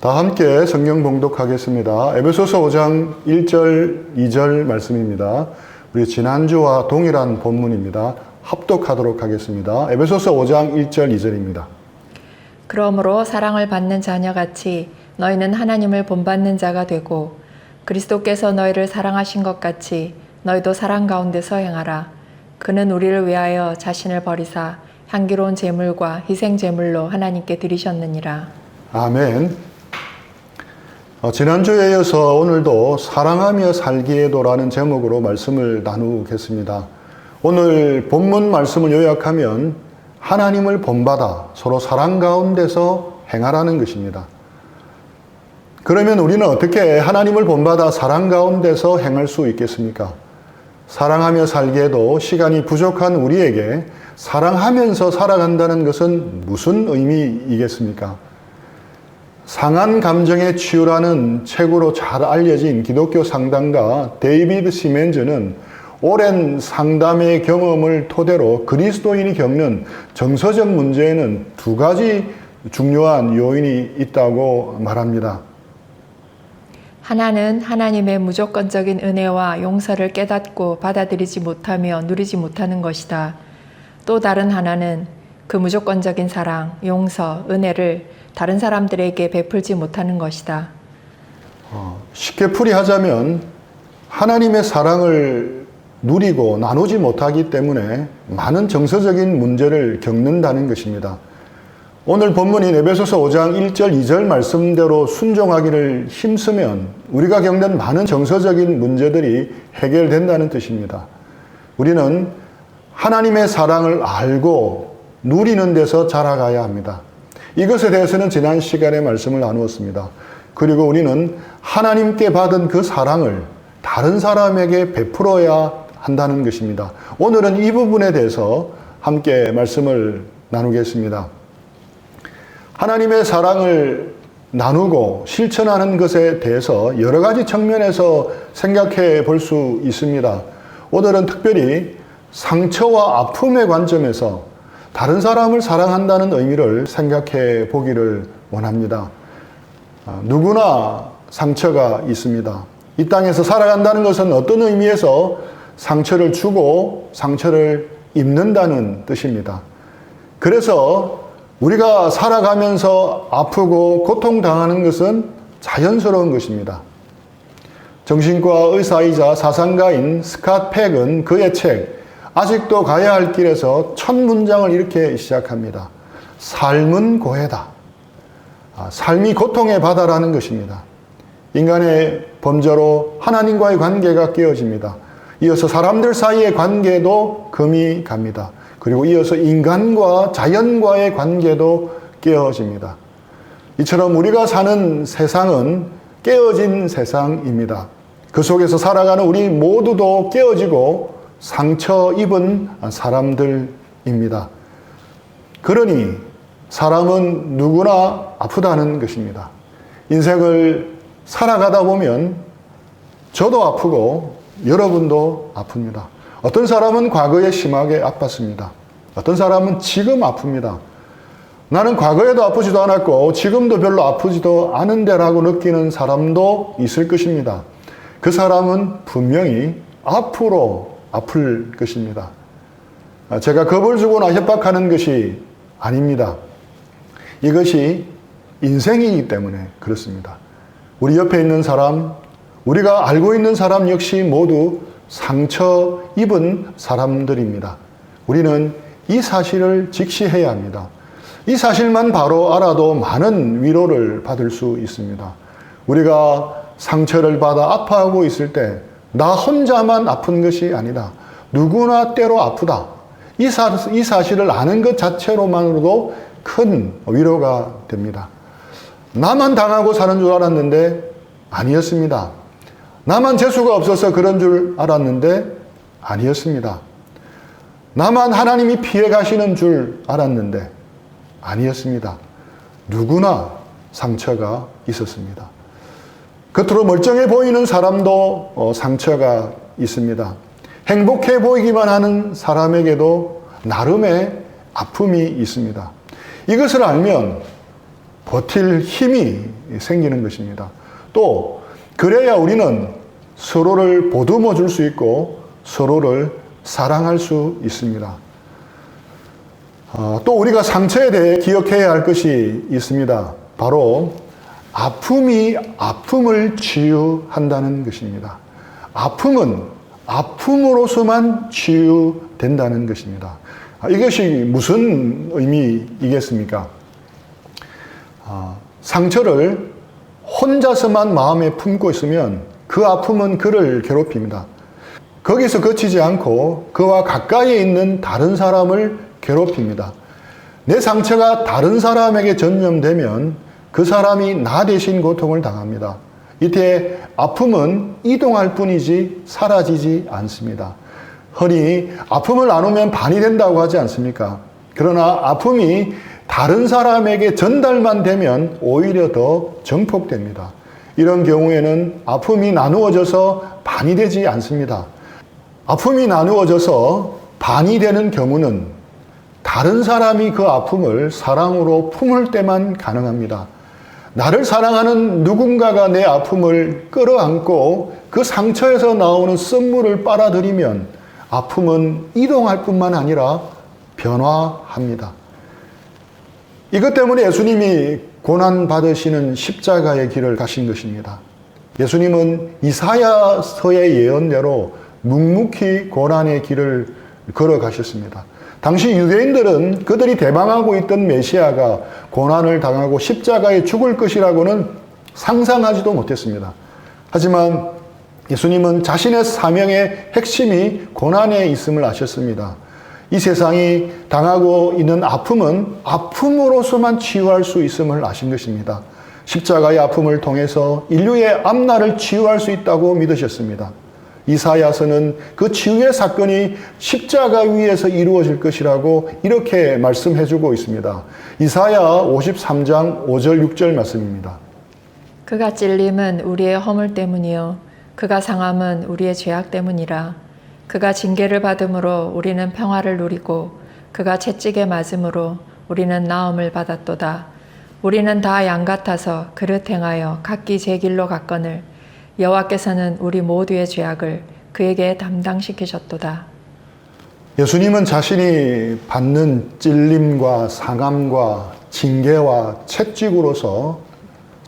다 함께 성경 봉독하겠습니다. 에베소서 5장 1절, 2절 말씀입니다. 우리 지난주와 동일한 본문입니다. 합독하도록 하겠습니다. 에베소서 5장 1절, 2절입니다. 그러므로 사랑을 받는 자녀같이 너희는 하나님을 본받는 자가 되고 그리스도께서 너희를 사랑하신 것 같이 너희도 사랑 가운데서 행하라. 그는 우리를 위하여 자신을 버리사 향기로운 제물과 희생 제물로 하나님께 드리셨느니라. 아멘. 지난주에 이어서 오늘도 사랑하며 살기에도라는 제목으로 말씀을 나누겠습니다. 오늘 본문 말씀을 요약하면 하나님을 본받아 서로 사랑 가운데서 행하라는 것입니다. 그러면 우리는 어떻게 하나님을 본받아 사랑 가운데서 행할 수 있겠습니까? 사랑하며 살기에도 시간이 부족한 우리에게 사랑하면서 살아간다는 것은 무슨 의미이겠습니까? 상한 감정의 치유라는 책으로 잘 알려진 기독교 상담가 데이비드 시멘즈는 오랜 상담의 경험을 토대로 그리스도인이 겪는 정서적 문제에는 두 가지 중요한 요인이 있다고 말합니다. 하나는 하나님의 무조건적인 은혜와 용서를 깨닫고 받아들이지 못하며 누리지 못하는 것이다. 또 다른 하나는 그 무조건적인 사랑, 용서, 은혜를 다른 사람들에게 베풀지 못하는 것이다. 쉽게 풀이하자면 하나님의 사랑을 누리고 나누지 못하기 때문에 많은 정서적인 문제를 겪는다는 것입니다. 오늘 본문인 에베소서 5장 1절 2절 말씀대로 순종하기를 힘쓰면 우리가 겪는 많은 정서적인 문제들이 해결된다는 뜻입니다. 우리는 하나님의 사랑을 알고 누리는 데서 자라가야 합니다. 이것에 대해서는 지난 시간에 말씀을 나누었습니다. 그리고 우리는 하나님께 받은 그 사랑을 다른 사람에게 베풀어야 한다는 것입니다. 오늘은 이 부분에 대해서 함께 말씀을 나누겠습니다. 하나님의 사랑을 나누고 실천하는 것에 대해서 여러 가지 측면에서 생각해 볼 수 있습니다. 오늘은 특별히 상처와 아픔의 관점에서 다른 사람을 사랑한다는 의미를 생각해 보기를 원합니다. 누구나 상처가 있습니다. 이 땅에서 살아간다는 것은 어떤 의미에서 상처를 주고 상처를 입는다는 뜻입니다. 그래서 우리가 살아가면서 아프고 고통당하는 것은 자연스러운 것입니다. 정신과 의사이자 사상가인 스캇 팩은 그의 책 아직도 가야 할 길에서 첫 문장을 이렇게 시작합니다. 삶은 고해다. 삶이 고통의 바다라는 것입니다. 인간의 범죄로 하나님과의 관계가 깨어집니다. 이어서 사람들 사이의 관계도 금이 갑니다. 그리고 이어서 인간과 자연과의 관계도 깨어집니다. 이처럼 우리가 사는 세상은 깨어진 세상입니다. 그 속에서 살아가는 우리 모두도 깨어지고 상처 입은 사람들입니다. 그러니 사람은 누구나 아프다는 것입니다. 인생을 살아가다 보면 저도 아프고 여러분도 아픕니다. 어떤 사람은 과거에 심하게 아팠습니다. 어떤 사람은 지금 아픕니다. 나는 과거에도 아프지도 않았고 지금도 별로 아프지도 않은데라고 느끼는 사람도 있을 것입니다. 그 사람은 분명히 앞으로 아플 것입니다. 제가 겁을 주거나 협박하는 것이 아닙니다. 이것이 인생이기 때문에 그렇습니다. 우리 옆에 있는 사람, 우리가 알고 있는 사람 역시 모두 상처 입은 사람들입니다. 우리는 이 사실을 직시해야 합니다. 이 사실만 바로 알아도 많은 위로를 받을 수 있습니다. 우리가 상처를 받아 아파하고 있을 때 나 혼자만 아픈 것이 아니다. 누구나 때로 아프다. 이 사실을 아는 것 자체로만으로도 큰 위로가 됩니다. 나만 당하고 사는 줄 알았는데 아니었습니다. 나만 재수가 없어서 그런 줄 알았는데 아니었습니다. 나만 하나님이 피해 가시는 줄 알았는데 아니었습니다. 누구나 상처가 있었습니다. 겉으로 멀쩡해 보이는 사람도 상처가 있습니다. 행복해 보이기만 하는 사람에게도 나름의 아픔이 있습니다. 이것을 알면 버틸 힘이 생기는 것입니다. 또 그래야 우리는 서로를 보듬어 줄 수 있고 서로를 사랑할 수 있습니다. 또 우리가 상처에 대해 기억해야 할 것이 있습니다. 바로 아픔이 아픔을 치유한다는 것입니다. 아픔은 아픔으로서만 치유된다는 것입니다. 이것이 무슨 의미이겠습니까? 상처를 혼자서만 마음에 품고 있으면 그 아픔은 그를 괴롭힙니다. 거기서 그치지 않고 그와 가까이에 있는 다른 사람을 괴롭힙니다. 내 상처가 다른 사람에게 전염되면 그 사람이 나 대신 고통을 당합니다. 이때 아픔은 이동할 뿐이지 사라지지 않습니다. 흔히 아픔을 나누면 반이 된다고 하지 않습니까? 그러나 아픔이 다른 사람에게 전달만 되면 오히려 더 증폭됩니다. 이런 경우에는 아픔이 나누어져서 반이 되지 않습니다. 아픔이 나누어져서 반이 되는 경우는 다른 사람이 그 아픔을 사랑으로 품을 때만 가능합니다. 나를 사랑하는 누군가가 내 아픔을 끌어안고 그 상처에서 나오는 쓴물을 빨아들이면 아픔은 이동할 뿐만 아니라 변화합니다. 이것 때문에 예수님이 고난받으시는 십자가의 길을 가신 것입니다. 예수님은 이사야서의 예언대로 묵묵히 고난의 길을 걸어가셨습니다. 당시 유대인들은 그들이 대망하고 있던 메시아가 고난을 당하고 십자가에 죽을 것이라고는 상상하지도 못했습니다. 하지만 예수님은 자신의 사명의 핵심이 고난에 있음을 아셨습니다. 이 세상이 당하고 있는 아픔은 아픔으로서만 치유할 수 있음을 아신 것입니다. 십자가의 아픔을 통해서 인류의 앞날을 치유할 수 있다고 믿으셨습니다. 이사야서는 그 치유의 사건이 십자가 위에서 이루어질 것이라고 이렇게 말씀해주고 있습니다. 이사야 53장 5절 6절 말씀입니다. 그가 찔림은 우리의 허물 때문이요 그가 상함은 우리의 죄악 때문이라. 그가 징계를 받음으로 우리는 평화를 누리고 그가 채찍에 맞음으로 우리는 나음을 받았도다. 우리는 다 양 같아서 그릇 행하여 각기 제 길로 갔거늘 여호와께서는 우리 모두의 죄악을 그에게 담당시키셨도다. 예수님은 자신이 받는 찔림과 상함과 징계와 채찍으로서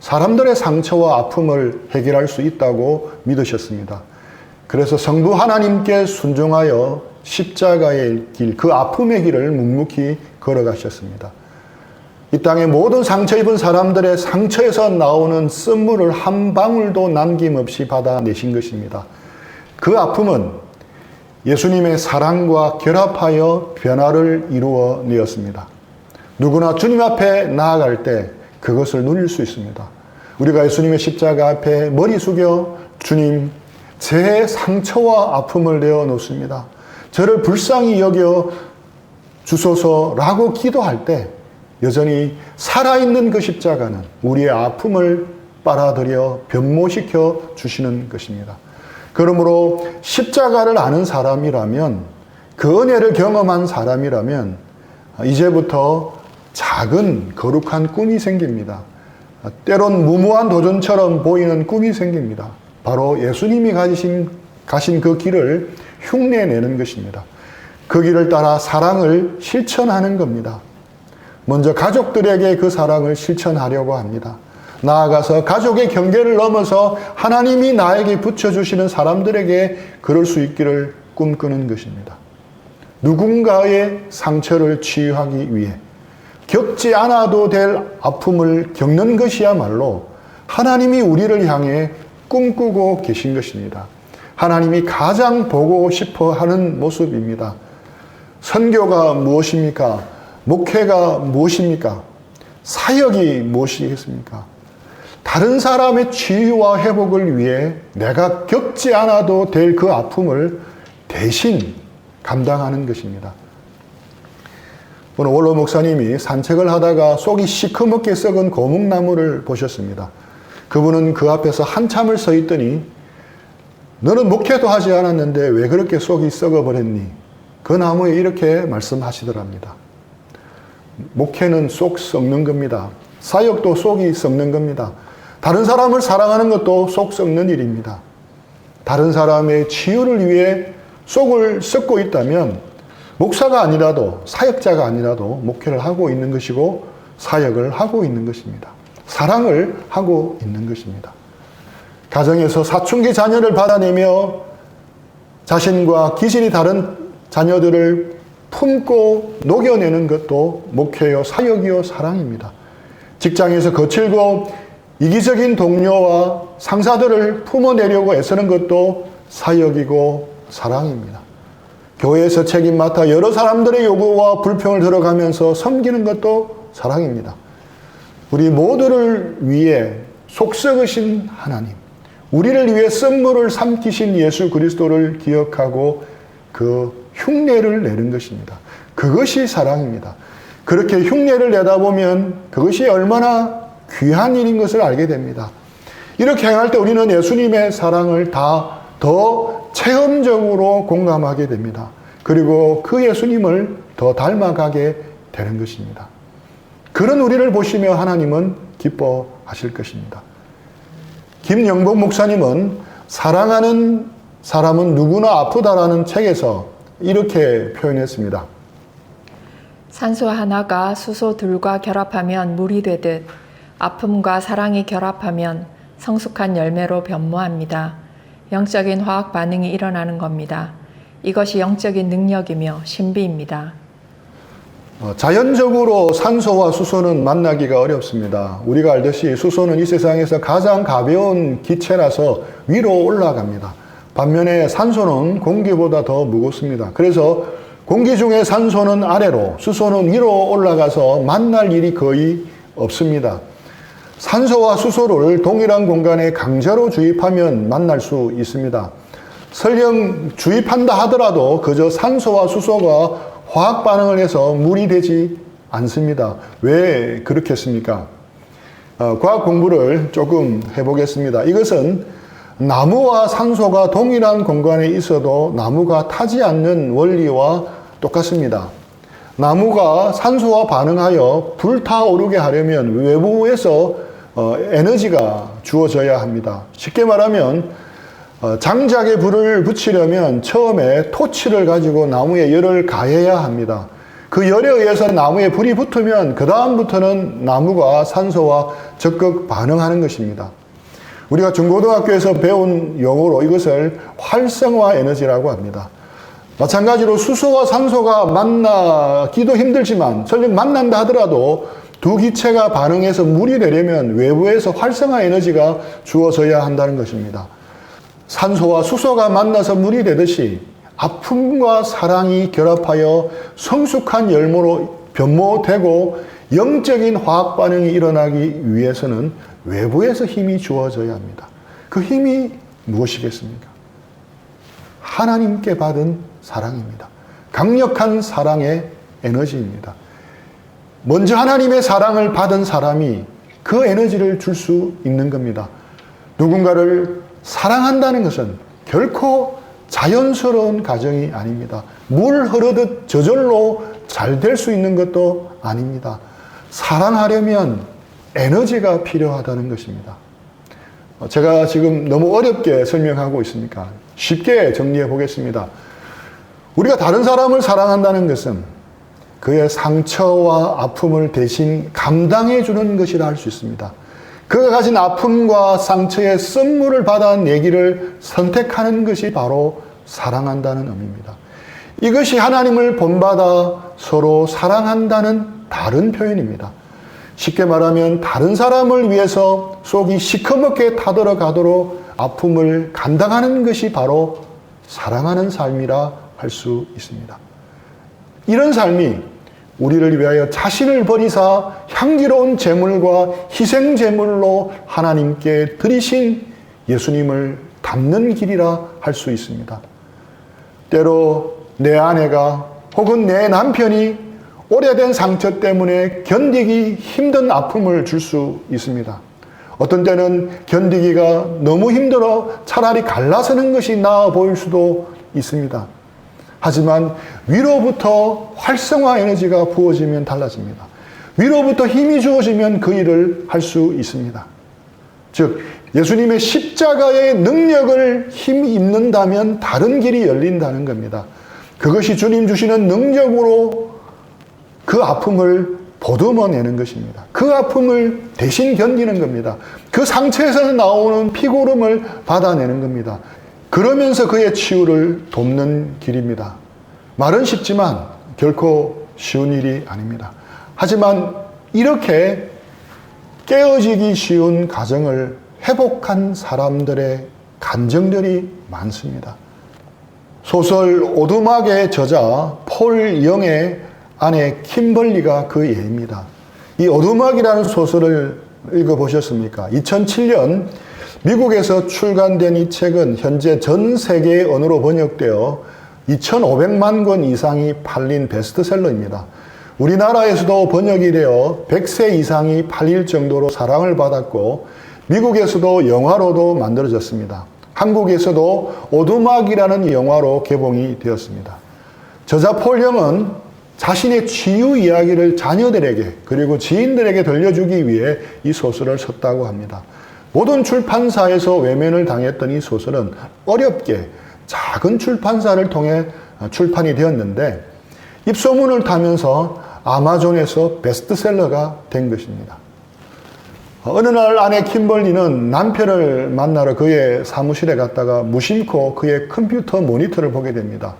사람들의 상처와 아픔을 해결할 수 있다고 믿으셨습니다. 그래서 성부 하나님께 순종하여 십자가의 길, 그 아픔의 길을 묵묵히 걸어가셨습니다. 이 땅의 모든 상처 입은 사람들의 상처에서 나오는 쓴물을 한 방울도 남김없이 받아내신 것입니다. 그 아픔은 예수님의 사랑과 결합하여 변화를 이루어내었습니다. 누구나 주님 앞에 나아갈 때 그것을 누릴 수 있습니다. 우리가 예수님의 십자가 앞에 머리 숙여 주님, 제 상처와 아픔을 내어놓습니다. 저를 불쌍히 여겨 주소서라고 기도할 때 여전히 살아있는 그 십자가는 우리의 아픔을 빨아들여 변모시켜 주시는 것입니다. 그러므로 십자가를 아는 사람이라면, 그 은혜를 경험한 사람이라면 이제부터 작은 거룩한 꿈이 생깁니다. 때론 무모한 도전처럼 보이는 꿈이 생깁니다. 바로 예수님이 가신 그 길을 흉내내는 것입니다. 그 길을 따라 사랑을 실천하는 겁니다. 먼저 가족들에게 그 사랑을 실천하려고 합니다. 나아가서 가족의 경계를 넘어서 하나님이 나에게 붙여주시는 사람들에게 그럴 수 있기를 꿈꾸는 것입니다. 누군가의 상처를 치유하기 위해 겪지 않아도 될 아픔을 겪는 것이야말로 하나님이 우리를 향해 꿈꾸고 계신 것입니다. 하나님이 가장 보고 싶어 하는 모습입니다. 선교가 무엇입니까? 목회가 무엇입니까? 사역이 무엇이겠습니까? 다른 사람의 치유와 회복을 위해 내가 겪지 않아도 될 그 아픔을 대신 감당하는 것입니다. 오늘 원로 목사님이 산책을 하다가 속이 시커멓게 썩은 고목나무를 보셨습니다. 그분은 그 앞에서 한참을 서 있더니 너는 목회도 하지 않았는데 왜 그렇게 속이 썩어버렸니? 그 나무에 이렇게 말씀하시더랍니다. 목회는 속 썩는 겁니다. 사역도 속이 썩는 겁니다. 다른 사람을 사랑하는 것도 속 썩는 일입니다. 다른 사람의 치유를 위해 속을 썩고 있다면 목사가 아니라도 사역자가 아니라도 목회를 하고 있는 것이고 사역을 하고 있는 것입니다. 사랑을 하고 있는 것입니다. 가정에서 사춘기 자녀를 받아내며 자신과 기질이 다른 자녀들을 품고 녹여내는 것도 목회요, 사역이요, 사랑입니다. 직장에서 거칠고 이기적인 동료와 상사들을 품어내려고 애쓰는 것도 사역이고 사랑입니다. 교회에서 책임 맡아 여러 사람들의 요구와 불평을 들어가면서 섬기는 것도 사랑입니다. 우리 모두를 위해 속썩으신 하나님, 우리를 위해 선물을 삼키신 예수 그리스도를 기억하고 그 흉내를 내는 것입니다. 그것이 사랑입니다. 그렇게 흉내를 내다 보면 그것이 얼마나 귀한 일인 것을 알게 됩니다. 이렇게 행할 때 우리는 예수님의 사랑을 더 체험적으로 공감하게 됩니다. 그리고 그 예수님을 더 닮아가게 되는 것입니다. 그런 우리를 보시며 하나님은 기뻐하실 것입니다. 김영복 목사님은 사랑하는 사람은 누구나 아프다라는 책에서 이렇게 표현했습니다. 산소 하나가 수소 둘과 결합하면 물이 되듯 아픔과 사랑이 결합하면 성숙한 열매로 변모합니다. 영적인 화학 반응이 일어나는 겁니다. 이것이 영적인 능력이며 신비입니다. 자연적으로 산소와 수소는 만나기가 어렵습니다. 우리가 알듯이 수소는 이 세상에서 가장 가벼운 기체라서 위로 올라갑니다. 반면에 산소는 공기보다 더 무겁습니다. 그래서 공기 중에 산소는 아래로, 수소는 위로 올라가서 만날 일이 거의 없습니다. 산소와 수소를 동일한 공간에 강제로 주입하면 만날 수 있습니다. 설령 주입한다 하더라도 그저 산소와 수소가 화학 반응을 해서 물이 되지 않습니다. 왜 그렇겠습니까? 과학 공부를 조금 해보겠습니다. 이것은 나무와 산소가 동일한 공간에 있어도 나무가 타지 않는 원리와 똑같습니다. 나무가 산소와 반응하여 불타오르게 하려면 외부에서 에너지가 주어져야 합니다. 쉽게 말하면 장작에 불을 붙이려면 처음에 토치를 가지고 나무에 열을 가해야 합니다. 그 열에 의해서 나무에 불이 붙으면 그 다음부터는 나무가 산소와 적극 반응하는 것입니다. 우리가 중고등학교에서 배운 용어로 이것을 활성화 에너지라고 합니다. 마찬가지로 수소와 산소가 만나기도 힘들지만 설령 만난다 하더라도 두 기체가 반응해서 물이 되려면 외부에서 활성화 에너지가 주어져야 한다는 것입니다. 산소와 수소가 만나서 물이 되듯이 아픔과 사랑이 결합하여 성숙한 열매로 변모되고 영적인 화학 반응이 일어나기 위해서는 외부에서 힘이 주어져야 합니다. 그 힘이 무엇이겠습니까? 하나님께 받은 사랑입니다. 강력한 사랑의 에너지입니다. 먼저 하나님의 사랑을 받은 사람이 그 에너지를 줄 수 있는 겁니다. 누군가를 사랑한다는 것은 결코 자연스러운 과정이 아닙니다. 물 흐르듯 저절로 잘 될 수 있는 것도 아닙니다. 사랑하려면 에너지가 필요하다는 것입니다. 제가 지금 너무 어렵게 설명하고 있으니까 쉽게 정리해 보겠습니다. 우리가 다른 사람을 사랑한다는 것은 그의 상처와 아픔을 대신 감당해 주는 것이라 할 수 있습니다. 그가 가진 아픔과 상처의 선물을 받아내기를 선택하는 것이 바로 사랑한다는 의미입니다. 이것이 하나님을 본받아 서로 사랑한다는 다른 표현입니다. 쉽게 말하면 다른 사람을 위해서 속이 시커멓게 타들어가도록 아픔을 감당하는 것이 바로 사랑하는 삶이라 할 수 있습니다. 이런 삶이 우리를 위하여 자신을 버리사 향기로운 제물과 희생 제물로 하나님께 드리신 예수님을 닮는 길이라 할 수 있습니다. 때로 내 아내가 혹은 내 남편이 오래된 상처 때문에 견디기 힘든 아픔을 줄 수 있습니다. 어떤 때는 견디기가 너무 힘들어 차라리 갈라서는 것이 나아 보일 수도 있습니다. 하지만 위로부터 활성화 에너지가 부어지면 달라집니다. 위로부터 힘이 주어지면 그 일을 할 수 있습니다. 즉 예수님의 십자가의 능력을 힘입는다면 다른 길이 열린다는 겁니다. 그것이 주님 주시는 능력으로 그 아픔을 보듬어내는 것입니다. 그 아픔을 대신 견디는 겁니다. 그 상처에서 나오는 피고름을 받아내는 겁니다. 그러면서 그의 치유를 돕는 길입니다. 말은 쉽지만 결코 쉬운 일이 아닙니다. 하지만 이렇게 깨어지기 쉬운 가정을 회복한 사람들의 감정들이 많습니다. 소설 오두막의 저자 폴 영의 아내 킴벌리가 그 예입니다. 이 오두막이라는 소설을 읽어보셨습니까? 2007년 미국에서 출간된 이 책은 현재 전 세계의 언어로 번역되어 2,500만 권 이상이 팔린 베스트셀러입니다. 우리나라에서도 번역이 되어 100세 이상이 팔릴 정도로 사랑을 받았고 미국에서도 영화로도 만들어졌습니다. 한국에서도 오두막이라는 영화로 개봉이 되었습니다. 저자 폴 영은 자신의 치유 이야기를 자녀들에게 그리고 지인들에게 들려주기 위해 이 소설을 썼다고 합니다. 모든 출판사에서 외면을 당했던 이 소설은 어렵게 작은 출판사를 통해 출판이 되었는데 입소문을 타면서 아마존에서 베스트셀러가 된 것입니다. 어느 날 아내 킴벌리는 남편을 만나러 그의 사무실에 갔다가 무심코 그의 컴퓨터 모니터를 보게 됩니다.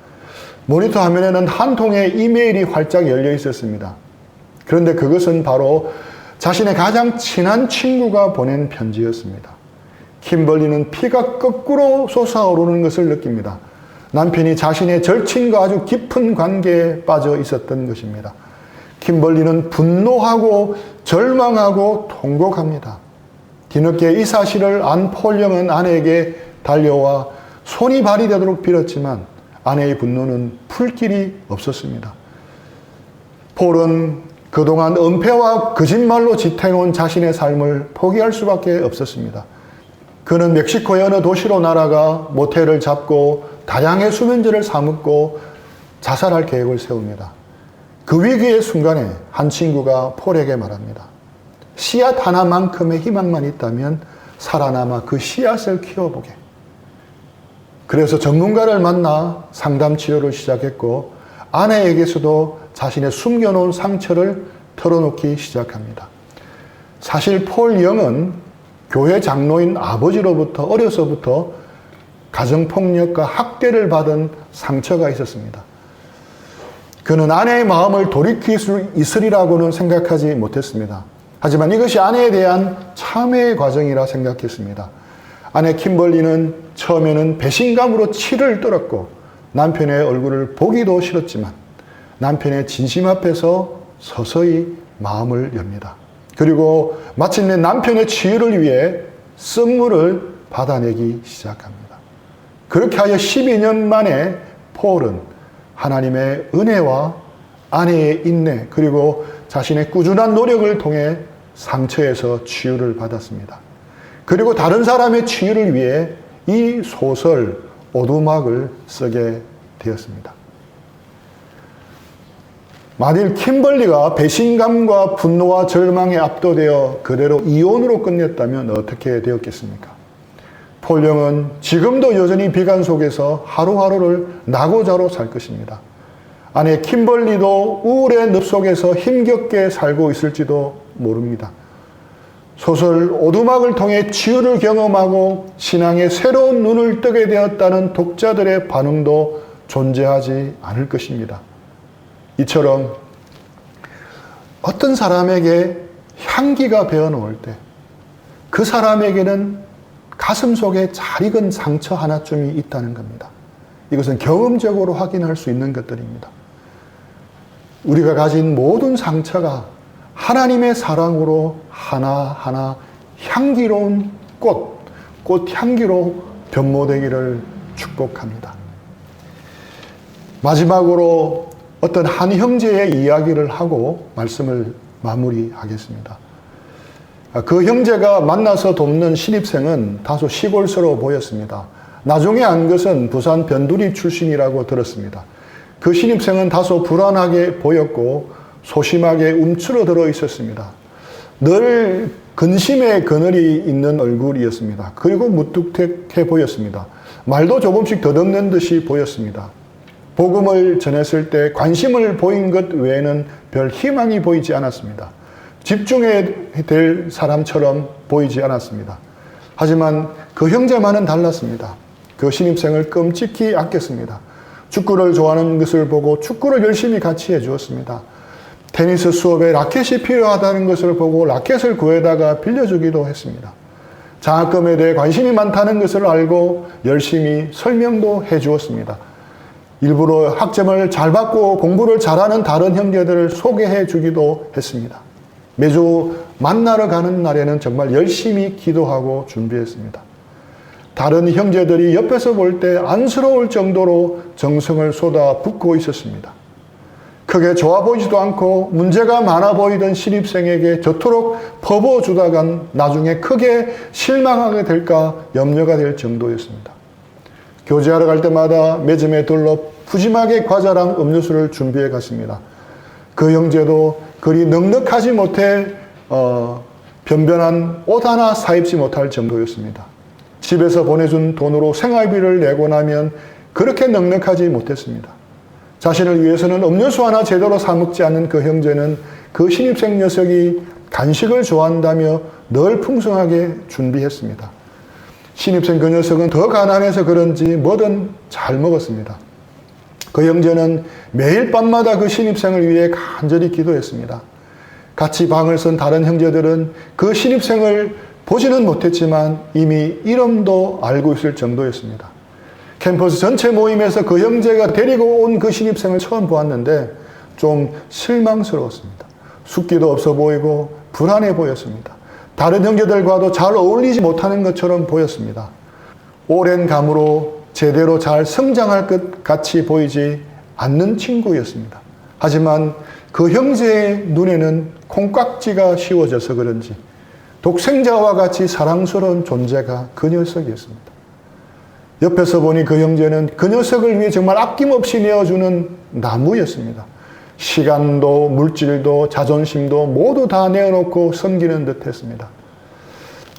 모니터 화면에는 한 통의 이메일이 활짝 열려 있었습니다. 그런데 그것은 바로 자신의 가장 친한 친구가 보낸 편지였습니다. 킴벌리는 피가 거꾸로 솟아오르는 것을 느낍니다. 남편이 자신의 절친과 아주 깊은 관계에 빠져 있었던 것입니다. 킴벌리는 분노하고 절망하고 통곡합니다. 뒤늦게 이 사실을 안 폴 영은 아내에게 달려와 손이 발이 되도록 빌었지만 아내의 분노는 풀 길이 없었습니다. 폴은 그동안 은폐와 거짓말로 지탱해온 자신의 삶을 포기할 수밖에 없었습니다. 그는 멕시코의 어느 도시로 날아가 모텔을 잡고 다양의 수면제를 사먹고 자살할 계획을 세웁니다. 그 위기의 순간에 한 친구가 폴에게 말합니다. 씨앗 하나만큼의 희망만 있다면 살아남아 그 씨앗을 키워보게. 그래서 전문가를 만나 상담 치료를 시작했고 아내에게서도 자신의 숨겨놓은 상처를 털어놓기 시작합니다. 사실 폴 영은 교회 장로인 아버지로부터 어려서부터 가정폭력과 학대를 받은 상처가 있었습니다. 그는 아내의 마음을 돌이킬 수 있으리라고는 생각하지 못했습니다. 하지만 이것이 아내에 대한 참회의 과정이라 생각했습니다. 아내 킴벌리는 처음에는 배신감으로 치를 떨었고 남편의 얼굴을 보기도 싫었지만 남편의 진심 앞에서 서서히 마음을 엽니다. 그리고 마침내 남편의 치유를 위해 선물을 받아내기 시작합니다. 그렇게 하여 12년 만에 폴은 하나님의 은혜와 아내의 인내 그리고 자신의 꾸준한 노력을 통해 상처에서 치유를 받았습니다. 그리고 다른 사람의 치유를 위해 이 소설 오두막을 쓰게 되었습니다. 만일 킴벌리가 배신감과 분노와 절망에 압도되어 그대로 이혼으로 끝냈다면 어떻게 되었겠습니까? 폴 영은 지금도 여전히 비관 속에서 하루하루를 나고자로 살 것입니다. 아내 킴벌리도 우울의 늪 속에서 힘겹게 살고 있을지도 모릅니다. 소설 오두막을 통해 치유를 경험하고 신앙의 새로운 눈을 뜨게 되었다는 독자들의 반응도 존재하지 않을 것입니다. 이처럼 어떤 사람에게 향기가 배어놓을 때 그 사람에게는 가슴 속에 잘 익은 상처 하나쯤이 있다는 겁니다. 이것은 경험적으로 확인할 수 있는 것들입니다. 우리가 가진 모든 상처가 하나님의 사랑으로 하나하나 향기로운 꽃 향기로 변모되기를 축복합니다. 마지막으로 어떤 한 형제의 이야기를 하고 말씀을 마무리하겠습니다. 그 형제가 만나서 돕는 신입생은 다소 시골스러워 보였습니다. 나중에 안 것은 부산 변두리 출신이라고 들었습니다. 그 신입생은 다소 불안하게 보였고 소심하게 움츠러들어 있었습니다. 늘 근심의 그늘이 있는 얼굴이었습니다. 그리고 무뚝뚝해 보였습니다. 말도 조금씩 더듬는 듯이 보였습니다. 복음을 전했을 때 관심을 보인 것 외에는 별 희망이 보이지 않았습니다. 집중해야 될 사람처럼 보이지 않았습니다. 하지만 그 형제만은 달랐습니다. 그 신입생을 끔찍히 아꼈습니다. 축구를 좋아하는 것을 보고 축구를 열심히 같이 해주었습니다. 테니스 수업에 라켓이 필요하다는 것을 보고 라켓을 구해다가 빌려주기도 했습니다. 장학금에 대해 관심이 많다는 것을 알고 열심히 설명도 해주었습니다. 일부러 학점을 잘 받고 공부를 잘하는 다른 형제들을 소개해 주기도 했습니다. 매주 만나러 가는 날에는 정말 열심히 기도하고 준비했습니다. 다른 형제들이 옆에서 볼 때 안쓰러울 정도로 정성을 쏟아붓고 있었습니다. 크게 좋아 보이지도 않고 문제가 많아 보이던 신입생에게 저토록 퍼부어주다간 나중에 크게 실망하게 될까 염려가 될 정도였습니다. 교제하러 갈 때마다 매점에 들러 푸짐하게 과자랑 음료수를 준비해 갔습니다. 그 형제도 그리 넉넉하지 못해 변변한 옷 하나 사입지 못할 정도였습니다. 집에서 보내준 돈으로 생활비를 내고 나면 그렇게 넉넉하지 못했습니다. 자신을 위해서는 음료수 하나 제대로 사 먹지 않는 그 형제는 그 신입생 녀석이 간식을 좋아한다며 늘 풍성하게 준비했습니다. 신입생 그 녀석은 더 가난해서 그런지 뭐든 잘 먹었습니다. 그 형제는 매일 밤마다 그 신입생을 위해 간절히 기도했습니다. 같이 방을 쓴 다른 형제들은 그 신입생을 보지는 못했지만 이미 이름도 알고 있을 정도였습니다. 캠퍼스 전체 모임에서 그 형제가 데리고 온 그 신입생을 처음 보았는데 좀 실망스러웠습니다. 숫기도 없어 보이고 불안해 보였습니다. 다른 형제들과도 잘 어울리지 못하는 것처럼 보였습니다. 오랜 감으로 제대로 잘 성장할 것 같이 보이지 않는 친구였습니다. 하지만 그 형제의 눈에는 콩깍지가 씌워져서 그런지 독생자와 같이 사랑스러운 존재가 그 녀석이었습니다. 옆에서 보니 그 형제는 그 녀석을 위해 정말 아낌없이 내어주는 나무였습니다. 시간도 물질도 자존심도 모두 다 내어놓고 섬기는 듯 했습니다.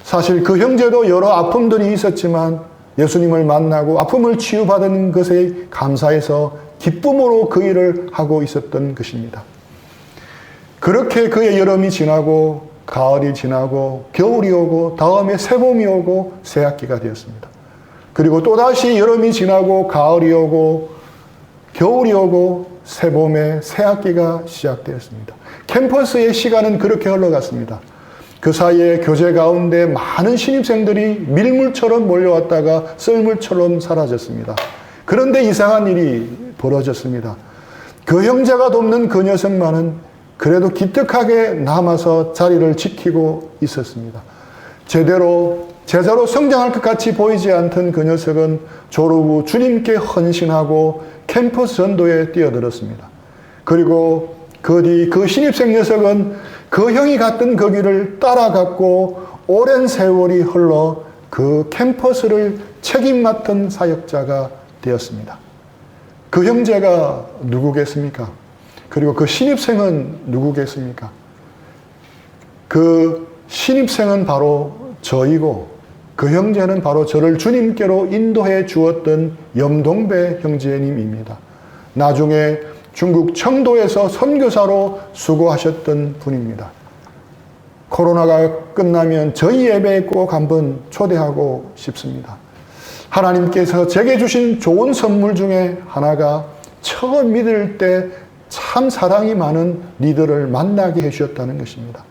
사실 그 형제도 여러 아픔들이 있었지만 예수님을 만나고 아픔을 치유받은 것에 감사해서 기쁨으로 그 일을 하고 있었던 것입니다. 그렇게 그의 여름이 지나고 가을이 지나고 겨울이 오고 다음에 새봄이 오고 새학기가 되었습니다. 그리고 또다시 여름이 지나고 가을이 오고 겨울이 오고 새봄에 새학기가 시작되었습니다. 캠퍼스의 시간은 그렇게 흘러갔습니다. 그 사이에 교제 가운데 많은 신입생들이 밀물처럼 몰려왔다가 썰물처럼 사라졌습니다. 그런데 이상한 일이 벌어졌습니다. 그 형제가 돕는 그 녀석만은 그래도 기특하게 남아서 자리를 지키고 있었습니다. 제자로 성장할 것 같이 보이지 않던 그 녀석은 졸업 후 주님께 헌신하고 캠퍼스 전도에 뛰어들었습니다. 그리고 그 뒤 그 신입생 녀석은 그 형이 갔던 그 길을 따라갔고 오랜 세월이 흘러 그 캠퍼스를 책임 맡은 사역자가 되었습니다. 그 형제가 누구겠습니까? 그리고 그 신입생은 누구겠습니까? 그 신입생은 바로 저이고 그 형제는 바로 저를 주님께로 인도해 주었던 염동배 형제님입니다. 나중에 중국 청도에서 선교사로 수고하셨던 분입니다. 코로나가 끝나면 저희 예배에 꼭 한번 초대하고 싶습니다. 하나님께서 제게 주신 좋은 선물 중에 하나가 처음 믿을 때 참 사랑이 많은 리더를 만나게 해주셨다는 것입니다.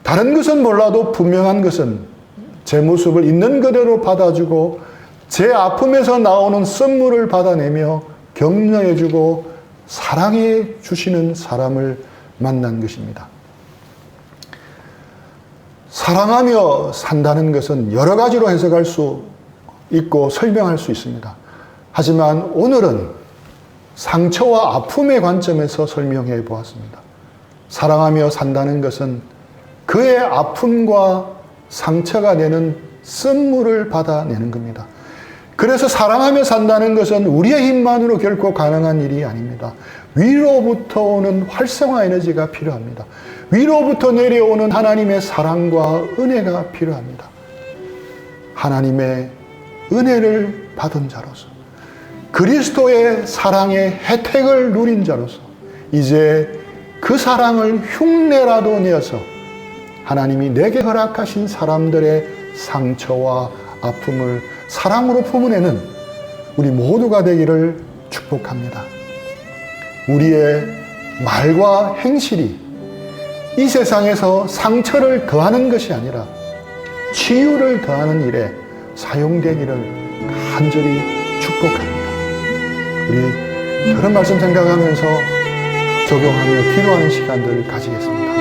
다른 것은 몰라도 분명한 것은 제 모습을 있는 그대로 받아주고 제 아픔에서 나오는 선물을 받아내며 격려해주고 사랑해 주시는 사람을 만난 것입니다. 사랑하며 산다는 것은 여러 가지로 해석할 수 있고 설명할 수 있습니다. 하지만 오늘은 상처와 아픔의 관점에서 설명해 보았습니다. 사랑하며 산다는 것은 그의 아픔과 상처가 내는 쓴물을 받아내는 겁니다. 그래서 사랑하며 산다는 것은 우리의 힘만으로 결코 가능한 일이 아닙니다. 위로부터 오는 활성화 에너지가 필요합니다. 위로부터 내려오는 하나님의 사랑과 은혜가 필요합니다. 하나님의 은혜를 받은 자로서, 그리스도의 사랑의 혜택을 누린 자로서 이제 그 사랑을 흉내라도 내어서 하나님이 내게 허락하신 사람들의 상처와 아픔을 사랑으로 품어내는 우리 모두가 되기를 축복합니다. 우리의 말과 행실이 이 세상에서 상처를 더하는 것이 아니라 치유를 더하는 일에 사용되기를 간절히 축복합니다. 우리 그런 말씀 생각하면서 적용하며 기도하는 시간들을 가지겠습니다.